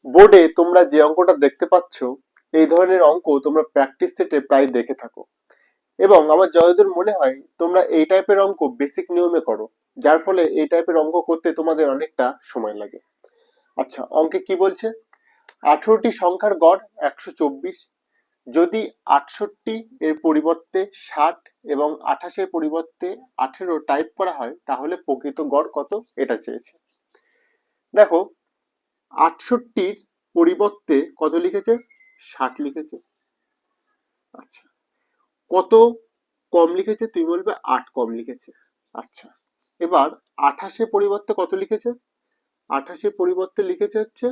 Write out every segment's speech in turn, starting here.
বোর্ডে তোমরা যে অঙ্কটা দেখতে পাচ্ছ, এই ধরনের অঙ্ক তোমরা প্র্যাকটিস সেটে প্রায় দেখে থাকো, এবং আমার যতদূর মনে হয় তোমরা এই টাইপের অঙ্ক বেসিক নিয়মে করো, যার ফলে এই টাইপের অঙ্ক করতে তোমাদের অনেকটা সময় লাগে। আচ্ছা, অঙ্কে কি বলছে? 18টি সংখ্যার গড় 124। যদি 68 এর পরিবর্তে 60 এবং 28 এর পরিবর্তে 18 টাইপ করা হয়, তাহলে প্রকৃত গড় কত, এটা চেয়েছে। দেখো, 68-র পরিবর্তে কত লিখেছে? 60 লিখেছে। আচ্ছা, কত কম লিখেছে? তুমি বলবে 8 কম লিখেছে। আচ্ছা, এবার 28 এর পরিবর্তে কত লিখেছে? 28 এর পরিবর্তে লিখেছে হচ্ছে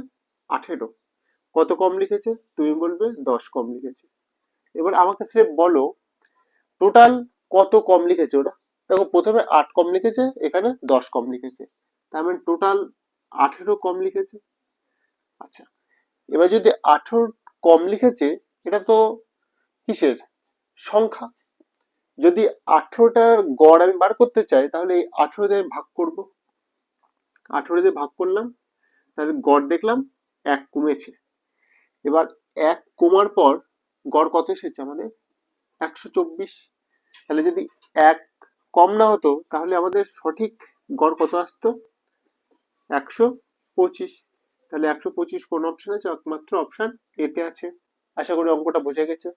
18। কত কম লিখেছে? তুমি বলবে 10 কম লিখেছে। এবার আমাকে স্রেফ বলো, টোটাল কত কম লিখেছে ওরা? দেখো, প্রথমে 8 কম লিখেছে, এখানে 10 কম লিখেছে, তার মানে টোটাল 18 কম লিখেছে। আচ্ছা, এবার যদি 18 কম লিখেছে, এটা তো কিসের সংখ্যা? যদি 18টার গড় আমি বার করতে চাই, তাহলে এই 18 দিয়ে আমি ভাগ করব। 18 দিয়ে ভাগ করলাম, তাহলে গড় দেখলাম 1 কমেছে। এবার 1 কমার পর গড় কত এসেছে আমাদের? 124। তাহলে যদি 1 কম না হতো, তাহলে আমাদের সঠিক গড় কত আসতো? 125। তাহলে 125 কোন অপশন আছে? একমাত্র অপশন এ তে আছে। আশা করি অঙ্কটা বোঝা গেছে।